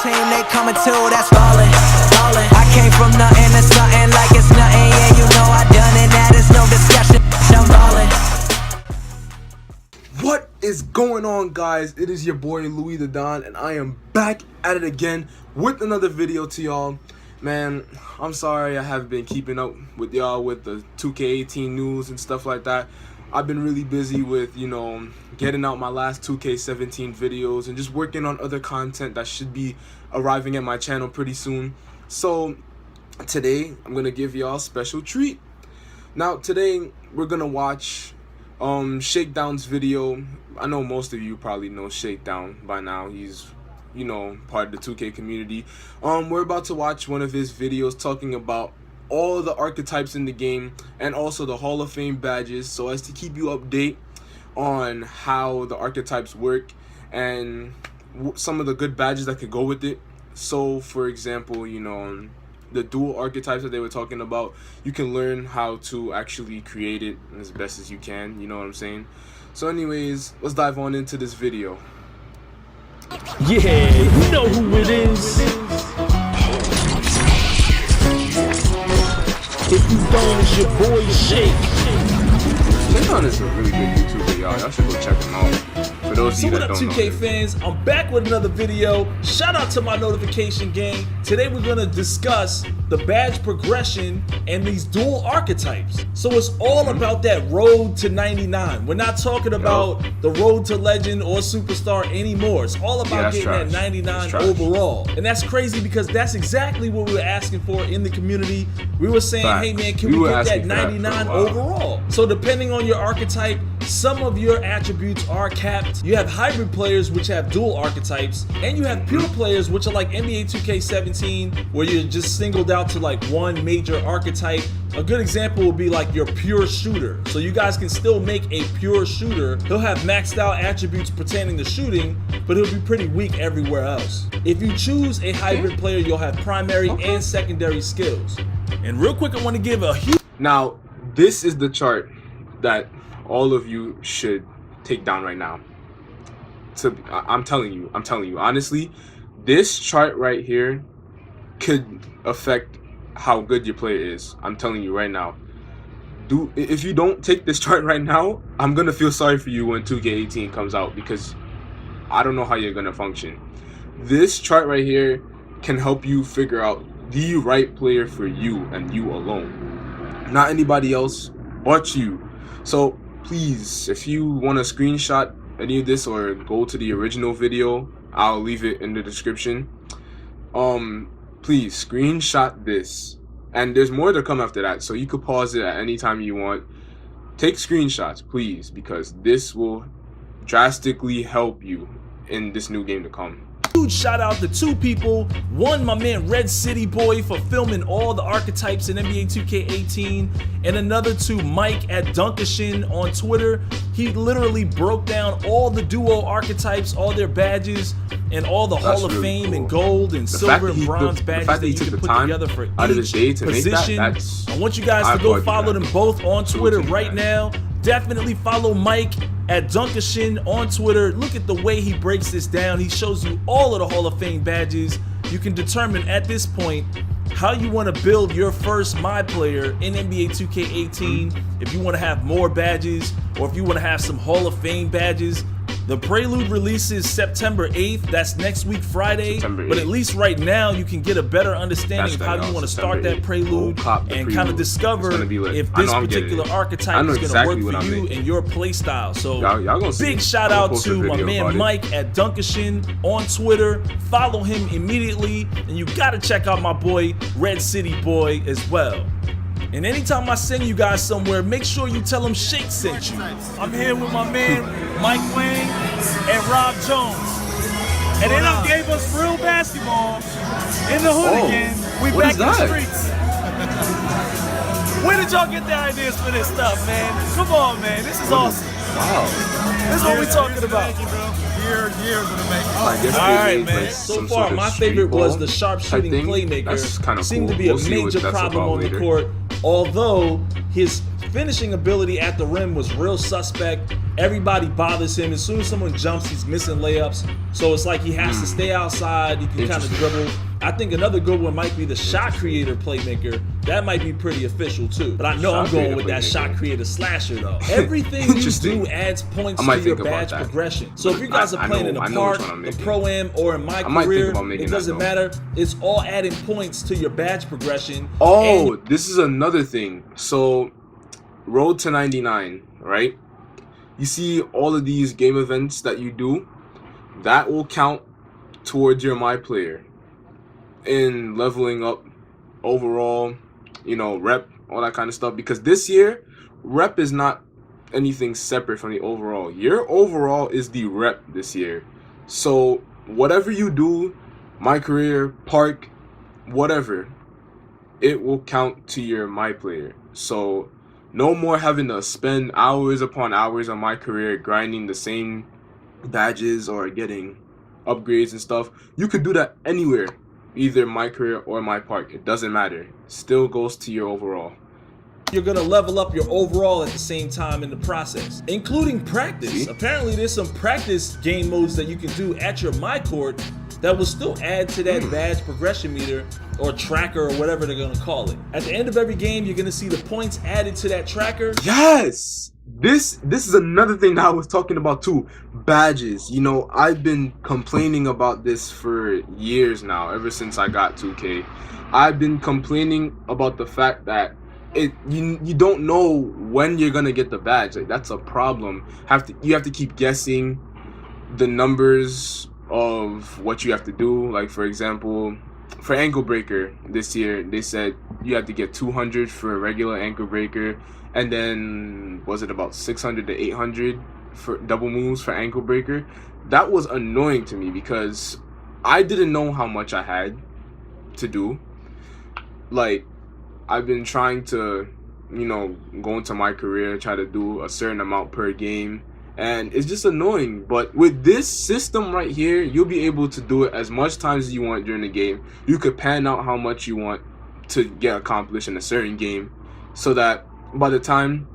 team, they coming too, that's ballin', ballin'. I came from nothing to something like it's nothing, yeah, you know I done it, now there's no discussion, I'm ballin'. What is going on, guys? It is your boy Louis the Don, and I am back at it again with another video to y'all. Man, I'm sorry I haven't been keeping up with y'all with the 2K18 news and stuff like that. I've been really busy with, you know, getting out my last 2K17 videos and just working on other content that should be arriving at my channel pretty soon. So today I'm gonna give y'all a special treat. Now today we're gonna watch Shakedown'S video. I know most of you probably know Shakedown by now. He's, you know, part of the 2K community. We're about to watch one of his videos talking about all the archetypes in the game and also the Hall of Fame badges, so as to keep you update on how the archetypes work and some of the good badges that could go with it. So for example, you know, the dual archetypes that they were talking about, you can learn how to actually create it as best as you can, you know what I'm saying? So anyways, let's dive on into this video. Yeah, you know who it is. If you don't, it's your boy Shake. Shakedown is a really good YouTuber, y'all. Y'all should go check him out. For those of you that don't know. What up, 2K fans? I'm back with another video. Shout out to my notification gang. Today we're gonna discuss the badge progression and these dual archetypes. So it's all about that road to 99. We're not talking about the road to legend or superstar anymore. It's all about getting that 99 overall. And that's crazy because that's exactly what we were asking for in the community. We were saying, hey man, can we get that 99 overall? So depending on your archetype, some of your attributes are capped. You have hybrid players which have dual archetypes, and you have pure players which are like NBA2K17 where you're just singled out to like one major archetype. A good example would be like your pure shooter. So you guys can still make a pure shooter. He'll have maxed out attributes pertaining to shooting, but he'll be pretty weak everywhere else. If you choose a hybrid player, you'll have primary and secondary skills. And real quick, I want to give a huge... Now, this is the chart that all of you should take down right now. I'm telling you, honestly, this chart right here could affect how good your player is. I'm telling you right now. If you don't take this chart right now, I'm gonna feel sorry for you when 2K18 comes out, because I don't know how you're gonna function. This chart right here can help you figure out the right player for you and you alone, not anybody else but you. So please, if you want to screenshot any of this or go to the original video, I'll leave it in the description. Please screenshot this, and there's more to come after that, so you could pause it at any time you want. Take screenshots, please, because this will drastically help you in this new game to come. Huge shout out to two people. One, my man Red City Boy for filming all the archetypes in NBA 2K18, and another to Mike at Dunkashin on Twitter. He literally broke down all the duo archetypes, all their badges, and all the Hall of Fame and gold and silver and bronze badges that you can put together for each position. I want you guys to go follow them both on Twitter right now. Definitely follow Mike at Dunkashin on Twitter. Look at the way he breaks this down. He shows you all of the Hall of Fame badges. You can determine at this point how you want to build your first MyPlayer in NBA 2K18. If you want to have more badges, or if you want to have some Hall of Fame badges. The Prelude releases September 8th. That's next week, Friday. But at least right now, you can get a better understanding of how you want to start that Prelude and kind of discover if this particular archetype is going to work for you and your play style. So big shout out to my man Mike at Dunkashin on Twitter. Follow him immediately. And you got to check out my boy Red City Boy as well. And anytime I send you guys somewhere, make sure you tell them Shake sent you. I'm here with my man Mike Wayne and Rob Jones. And they done gave us real basketball in the hood again. We back in the streets. Where did y'all get the ideas for this stuff, man? Come on, man. This is awesome. Wow. This is what we're talking about. Years in the making. Alright, man. So far, my favorite was the sharpshooting playmaker. Seemed to be a major problem on the court. Although his finishing ability at the rim was real suspect. Everybody bothers him. As soon as someone jumps, he's missing layups. So it's like he has to stay outside. He can kind of dribble. I think another good one might be the shot creator playmaker. That might be pretty official too. But I know I'm going with that shot creator slasher though. Everything you do adds points to your badge progression. So if you guys are playing in the park, the pro-am, or in my career, it doesn't matter. It's all adding points to your badge progression. Oh, this is another thing. So Road to 99, right? You see all of these game events that you do, that will count towards your MyPlayer in leveling up overall, you know, rep, all that kind of stuff. Because this year, rep is not anything separate from the overall. Your overall is the rep this year. So whatever you do, my career, park, whatever, it will count to your MyPlayer. So no more having to spend hours upon hours on my career grinding the same badges or getting upgrades and stuff. You could do that anywhere, either my career or my park. It doesn't matter. Still goes to your overall. You're gonna level up your overall at the same time in the process, including practice. See? Apparently there's some practice game modes that you can do at your MyCourt that will still add to that badge progression meter or tracker or whatever they're gonna call it. At the end of every game, you're gonna see the points added to that tracker. Yes! This is another thing that I was talking about too. Badges. You know, I've been complaining about this for years now, ever since I got 2K. I've been complaining about the fact that you don't know when you're gonna get the badge. Like, that's a problem. You have to keep guessing the numbers of what you have to do. Like, for example, for ankle breaker this year, they said you have to get 200 for a regular ankle breaker, and then was it about 600 to 800 for double moves for ankle breaker. That was annoying to me because I didn't know how much I had to do. Like, I've been trying to, you know, go into my career, try to do a certain amount per game, and it's just annoying. But with this system right here, you'll be able to do it as much times as you want during the game. You could pan out how much you want to get accomplished in a certain game, so that by the time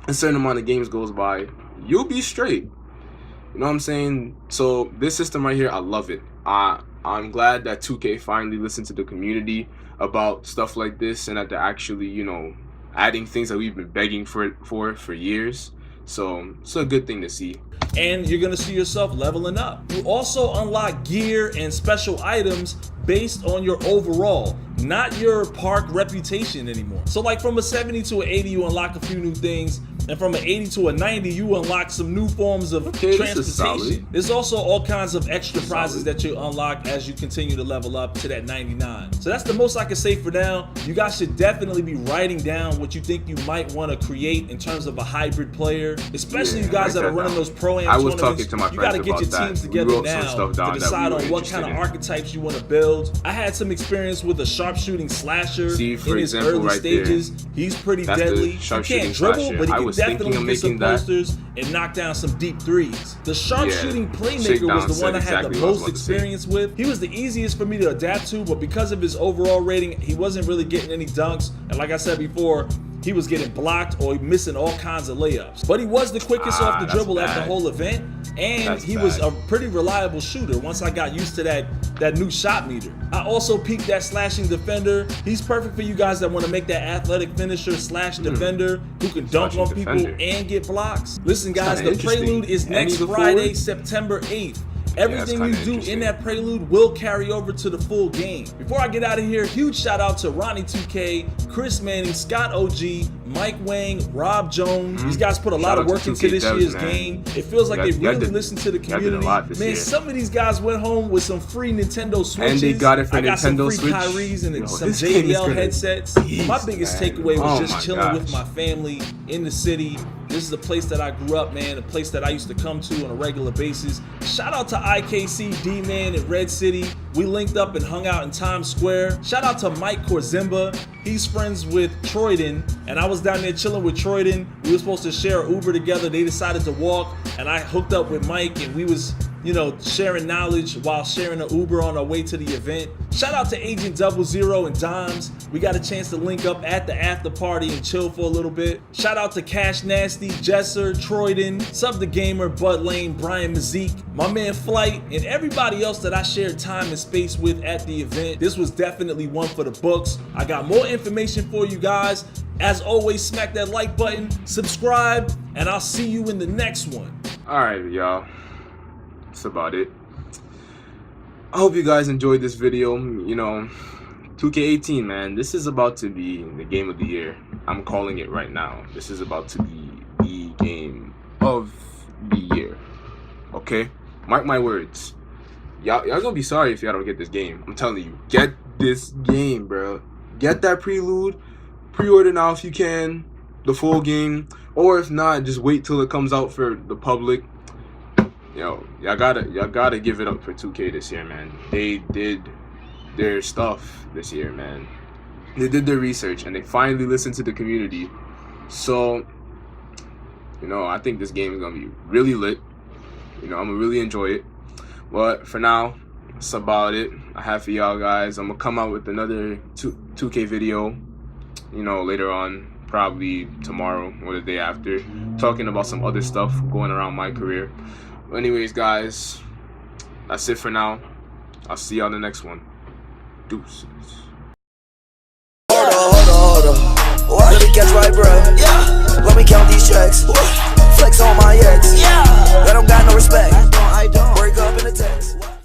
a certain amount of games goes by, you'll be straight. You know what I'm saying? So this system right here, I love it. I'm glad that 2K finally listened to the community about stuff like this, and that they're actually, you know, adding things that we've been begging for years. So it's a good thing to see. And you're gonna see yourself leveling up. You also unlock gear and special items based on your overall, not your park reputation anymore. So like from a 70 to an 80, you unlock a few new things. And from an 80 to a 90, you unlock some new forms of transportation. There's also all kinds of extra prizes that you unlock as you continue to level up to that 99. So that's the most I can say for now. You guys should definitely be writing down what you think you might want to create in terms of a hybrid player, especially you guys that are running those pro-am tournaments. Talking to my friends. You got to get your teams together now to decide on what kind of archetypes you want to build. I had some experience with a sharpshooting slasher in his early stages. He's pretty deadly. He can't dribble, but he can definitely get some posters and knock down some deep threes. The sharpshooting playmaker was the one I had the most experience with. He was the easiest for me to adapt to, but because of his overall rating, he wasn't really getting any dunks. And like I said before, he was getting blocked or missing all kinds of layups. But he was the quickest off the dribble at the whole event, and he was a pretty reliable shooter once I got used to that new shot meter. I also peaked that slashing defender. He's perfect for you guys that want to make that athletic finisher slash defender who can dunk on people and get blocks. Listen guys, the Prelude is next Friday, September 8th. Everything you do in that Prelude will carry over to the full game. Before I get out of here, huge shout out to Ronnie 2K, Chris Manning, Scott OG, Mike Wang, Rob Jones. These guys put a lot of work into this year's game. It feels like they really listened to the community. Man, some of these guys went home with some free Nintendo Switches. And they got it for Nintendo Switch. I got some free Kyries and some JBL headsets. My biggest takeaway was just chilling with my family in the city. This is a place that I grew up, man, a place that I used to come to on a regular basis. Shout out to IKC D-Man in Red City. We linked up and hung out in Times Square. Shout out to Mike Korzimba. He's friends with Troyden, and I was down there chilling with Troyden. We were supposed to share an Uber together. They decided to walk, and I hooked up with Mike, and we was you know, sharing knowledge while sharing an Uber on our way to the event. Shout out to Agent 00 and Dimes. We got a chance to link up at the after party and chill for a little bit. Shout out to Cash Nasty, Jesser, Troyden, SubTheGamer, Bud Lane, Brian Mazik, my man Flight, and everybody else that I shared time and space with at the event. This was definitely one for the books. I got more information for you guys. As always, smack that like button, subscribe, and I'll see you in the next one. Alright, y'all. That's about it. I hope you guys enjoyed this video. You know, 2K18, man, this is about to be the game of the year. I'm calling it right now. This is about to be the game of the year. Okay? Mark my words. Y'all gonna be sorry if y'all don't get this game. I'm telling you, get this game, bro. Get that prelude. Pre-order now if you can, the full game, or if not, just wait till it comes out for the public. Yo, y'all gotta give it up for 2K this year, man. They did their stuff this year, man. They did their research and they finally listened to the community. So, you know, I think this game is gonna be really lit. You know, I'm gonna really enjoy it. But for now, that's about it I have for y'all guys. I'm gonna come out with another 2K video, you know, later on, probably tomorrow or the day after, talking about some other stuff going around my career. But anyways, guys, that's it for now. I'll see y'all in the next one. Deuces. Hold on. Watch me catch my breath. Yeah. Let me count these checks. Flex on my ex. Yeah. I don't got no respect. I don't. Break up in the text.